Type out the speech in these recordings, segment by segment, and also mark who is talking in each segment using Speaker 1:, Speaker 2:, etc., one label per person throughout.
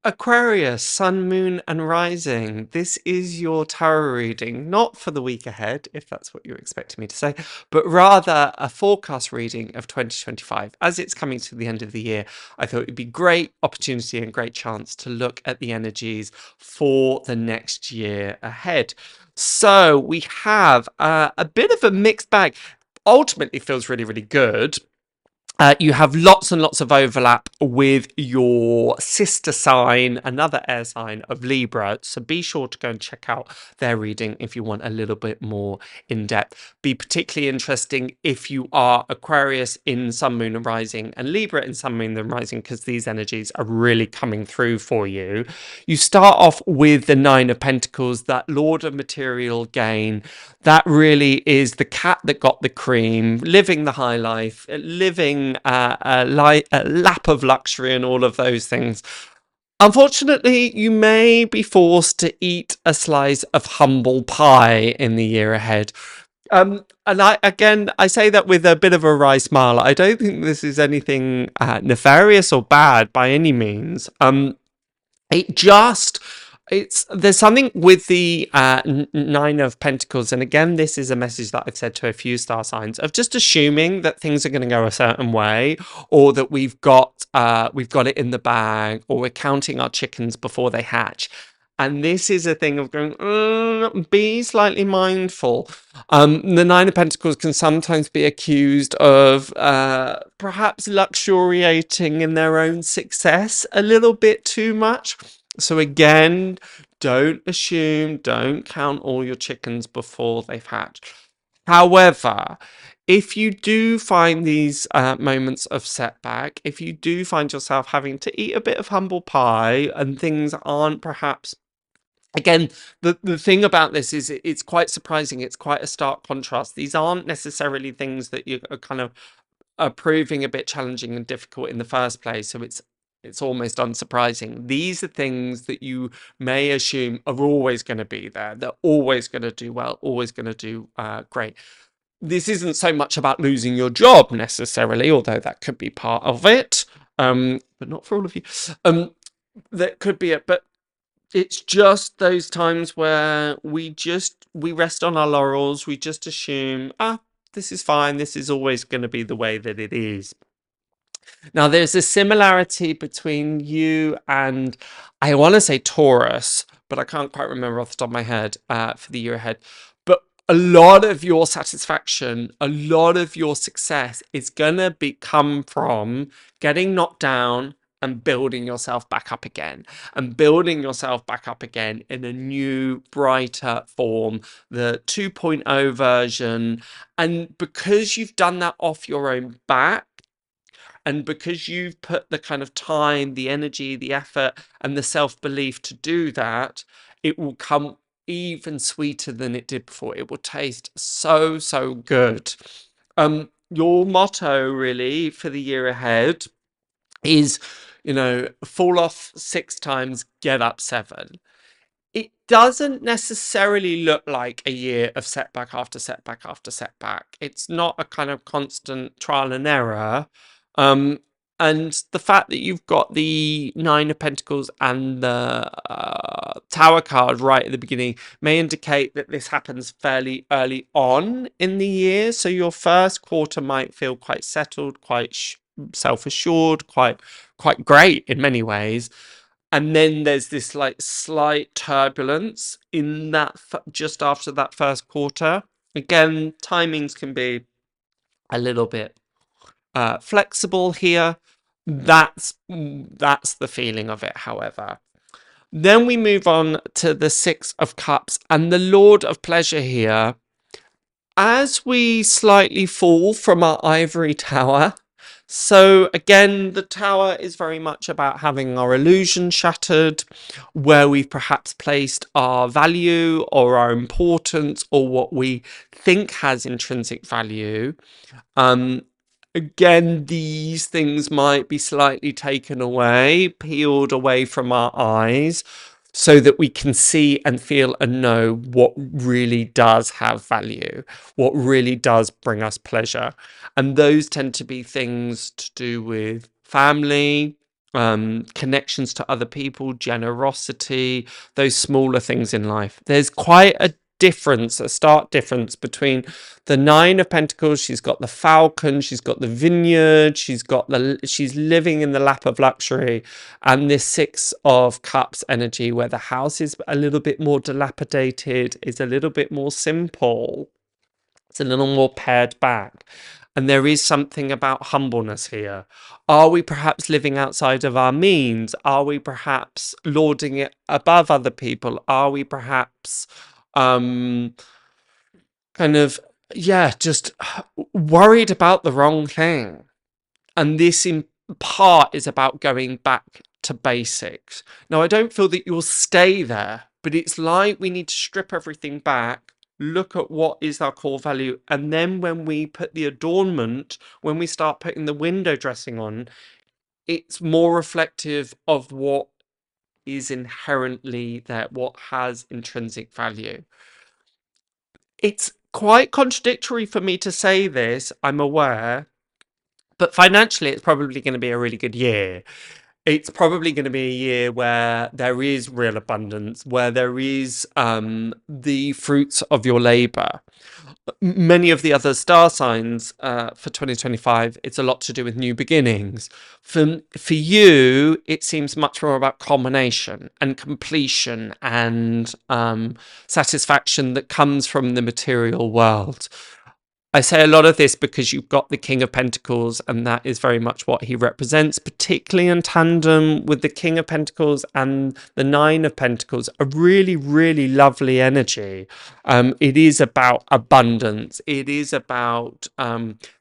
Speaker 1: Aquarius, Sun, Moon, and Rising. This is your tarot reading, not for the week ahead, if that's what you're expecting me to say, but rather a forecast reading of 2025. As it's coming to the end of the year, I thought it'd be great opportunity and great chance to look at the energies for the next year ahead. So we have a bit of a mixed bag. Ultimately feels really, really good. You have lots and lots of overlap with your sister sign, another air sign of Libra. So be sure to go and check out their reading if you want a little bit more in depth. Be particularly interesting if you are Aquarius in Sun, Moon, and Rising, and Libra in Sun, Moon, and Rising, because these energies are really coming through for you. You start off with the Nine of Pentacles, that Lord of Material Gain. That really is the cat that got the cream, living the high life, living a lap of luxury and all of those things. Unfortunately, you may be forced to eat a slice of humble pie in the year ahead. And I say that with a bit of a wry smile. I don't think this is anything nefarious or bad by any means. It just there's something with the Nine of Pentacles, and again, this is a message that I've said to a few star signs, of just assuming that things are going to go a certain way, or that we've got it in the bag, or we're counting our chickens before they hatch. And this is a thing of going, be slightly mindful. The Nine of Pentacles can sometimes be accused of perhaps luxuriating in their own success a little bit too much. So again, don't assume, don't count all your chickens before they've hatched. However, if you do find these moments of setback, if you do find yourself having to eat a bit of humble pie and things aren't perhaps, again, the thing about this is it's quite surprising. It's quite a stark contrast. These aren't necessarily things that you are kind of are proving a bit challenging and difficult in the first place. So it's almost unsurprising. These are things that you may assume are always going to be there. They're always going to do well, always going to do great. This isn't so much about losing your job necessarily, although that could be part of it, but not for all of you. That could be it, but it's just those times where we rest on our laurels. We just assume, this is fine. This is always going to be the way that it is. Now, there's a similarity between you and, I want to say Taurus, but I can't quite remember off the top of my head for the year ahead. But a lot of your satisfaction, a lot of your success is going to come from getting knocked down and building yourself back up again, and building yourself back up again in a new, brighter form, the 2.0 version. And because you've done that off your own back, and because you've put the kind of time, the energy, the effort, and the self-belief to do that, it will come even sweeter than it did before. It will taste so, so good. Your motto really for the year ahead is, fall off 6 times, get up 7. It doesn't necessarily look like a year of setback after setback after setback. It's not a kind of constant trial and error. And the fact that you've got the Nine of Pentacles and the Tower card right at the beginning may indicate that this happens fairly early on in the year. So your first quarter might feel quite settled, quite self-assured, quite great in many ways. And then there's this like slight turbulence in that just after that first quarter. Again, timings can be a little bit flexible here. That's the feeling of it, however. Then we move on to the Six of Cups and the Lord of Pleasure here. As we slightly fall from our ivory tower, so again, the tower is very much about having our illusion shattered, where we've perhaps placed our value or our importance or what we think has intrinsic value. Again, these things might be slightly taken away, peeled away from our eyes, so that we can see and feel and know what really does have value, what really does bring us pleasure. And those tend to be things to do with family, connections to other people, generosity, those smaller things in life. There's quite a difference, a stark difference between the Nine of Pentacles. She's got the falcon, she's got the vineyard, she's living in the lap of luxury, and this Six of Cups energy, where the house is a little bit more dilapidated, is a little bit more simple, it's a little more pared back. And there is something about humbleness here. Are we perhaps living outside of our means? Are we perhaps lording it above other people? Are we perhaps kind of, yeah, just worried about the wrong thing? And this in part is about going back to basics. Now, I don't feel that you'll stay there, but it's like we need to strip everything back, look at what is our core value, and then when we put the adornment, when we start putting the window dressing on, it's more reflective of what is inherently there, what has intrinsic value. It's quite contradictory for me to say this, I'm aware, but financially it's probably going to be a really good year. It's probably going to be a year where there is real abundance, where there is the fruits of your labor. Many of the other star signs for 2025, it's a lot to do with new beginnings. For you, it seems much more about culmination and completion and satisfaction that comes from the material world. I say a lot of this because you've got the King of Pentacles, and that is very much what he represents, particularly in tandem with the King of Pentacles and the Nine of Pentacles, a really, really lovely energy. It is about abundance. It is about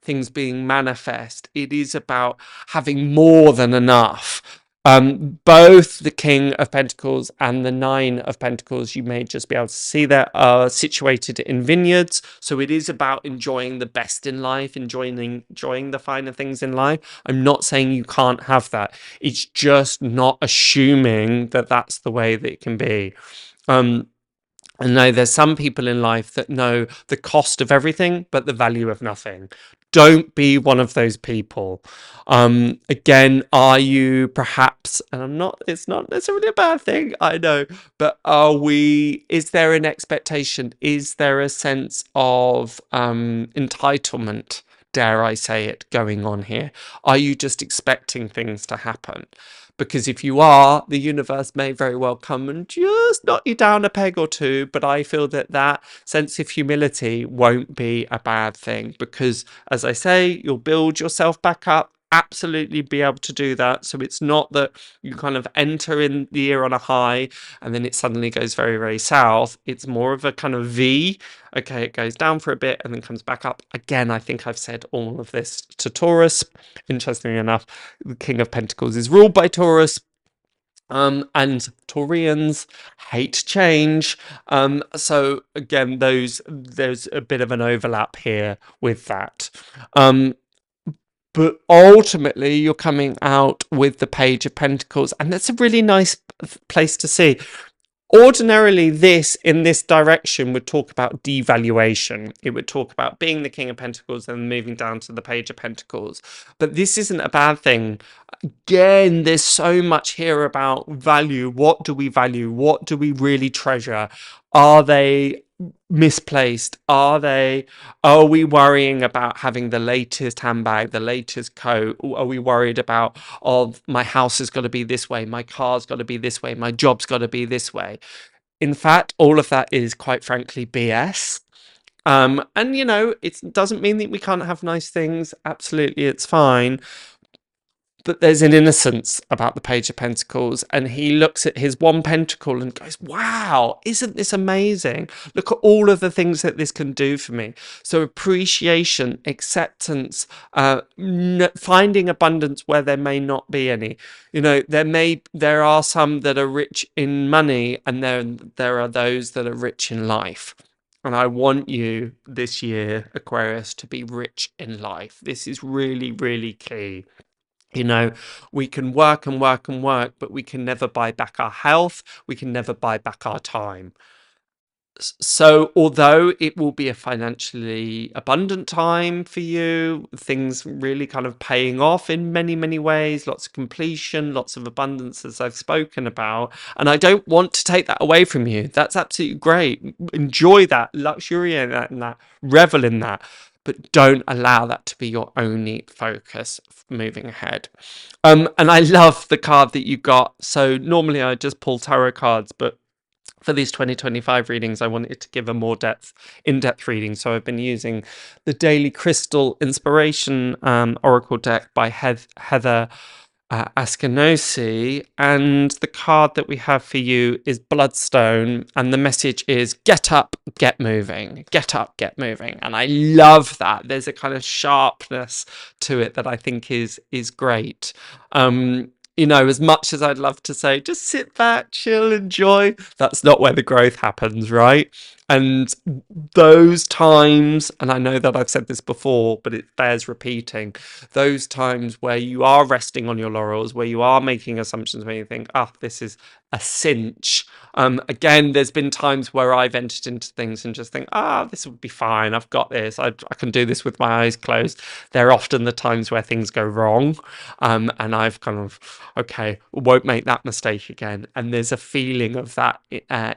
Speaker 1: things being manifest. It is about having more than enough. Both the King of Pentacles and the Nine of Pentacles, you may just be able to see that, are situated in vineyards. So it is about enjoying the best in life, enjoying the finer things in life. I'm not saying you can't have that. It's just not assuming that that's the way that it can be. I know there's some people in life that know the cost of everything, but the value of nothing. Don't be one of those people. Again, are you perhaps, and it's not necessarily a bad thing, I know, but is there an expectation? Is there a sense of entitlement, dare I say it, going on here? Are you just expecting things to happen? Because if you are, the universe may very well come and just knock you down a peg or two. But I feel that that sense of humility won't be a bad thing, because, as I say, you'll build yourself back up, absolutely be able to do that. So it's not that you kind of enter in the year on a high and then it suddenly goes very, very south. It's more of a kind of V. Okay, it goes down for a bit and then comes back up. Again, I think I've said all of this to Taurus. Interestingly enough, the King of Pentacles is ruled by Taurus. And Taurians hate change. So again, there's a bit of an overlap here with that. But ultimately, you're coming out with the Page of Pentacles, and that's a really nice place to see. Ordinarily, this in this direction would talk about devaluation. It would talk about being the King of Pentacles and moving down to the Page of Pentacles. But this isn't a bad thing. Again, there's so much here about value. What do we value? What do we really treasure? Are they misplaced? Are we worrying about having the latest handbag, the latest coat? Are we worried about, my house has got to be this way, my car's got to be this way, my job's got to be this way? In fact, all of that is, quite frankly, BS. And it doesn't mean that we can't have nice things. Absolutely, it's fine. But there's an innocence about the Page of Pentacles, and he looks at his one pentacle and goes, wow, isn't this amazing? Look at all of the things that this can do for me. So appreciation, acceptance, finding abundance where there may not be any. There are some that are rich in money, and there are those that are rich in life. And I want you this year, Aquarius, to be rich in life. This is really, really key. We can work and work and work, but we can never buy back our health. We can never buy back our time. So although it will be a financially abundant time for you, things really kind of paying off in many, many ways, lots of completion, lots of abundance, as I've spoken about. And I don't want to take that away from you. That's absolutely great. Enjoy that, luxuriate in that, revel in that. But don't allow that to be your only focus moving ahead. And I love the card that you got. So normally I just pull tarot cards, but for these 2025 readings, I wanted to give a more in-depth reading. So I've been using the Daily Crystal Inspiration Oracle deck by Heather Askinosi. And the card that we have for you is Bloodstone. And the message is get up, get moving. Get up, get moving. And I love that. There's a kind of sharpness to it that I think is great. You know, as much as I'd love to say, just sit back, chill, enjoy, that's not where the growth happens, right? And those times, and I know that I've said this before, but it bears repeating, those times where you are resting on your laurels, where you are making assumptions, where you think, this is a cinch. Again, there's been times where I've entered into things and just think, this will be fine. I've got this. I can do this with my eyes closed. They're often the times where things go wrong. And I've kind of, okay, won't make that mistake again. And there's a feeling of that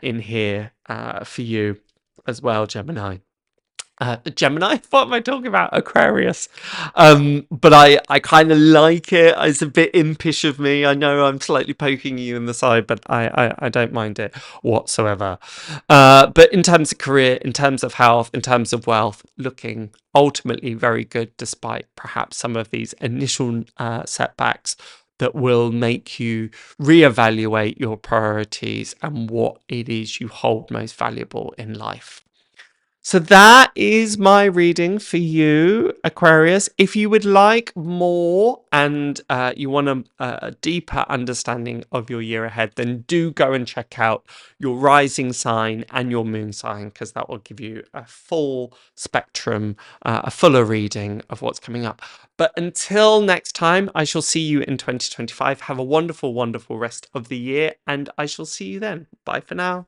Speaker 1: in here for you as well, Gemini. Gemini? What am I talking about? Aquarius. But I kind of like it. It's a bit impish of me. I know I'm slightly poking you in the side, but I don't mind it whatsoever. But in terms of career, in terms of health, in terms of wealth, looking ultimately very good, despite perhaps some of these initial setbacks that will make you reevaluate your priorities and what it is you hold most valuable in life. So that is my reading for you, Aquarius. If you would like more and you want a deeper understanding of your year ahead, then do go and check out your rising sign and your moon sign, because that will give you a full spectrum, a fuller reading of what's coming up. But until next time, I shall see you in 2025. Have a wonderful, wonderful rest of the year, and I shall see you then. Bye for now.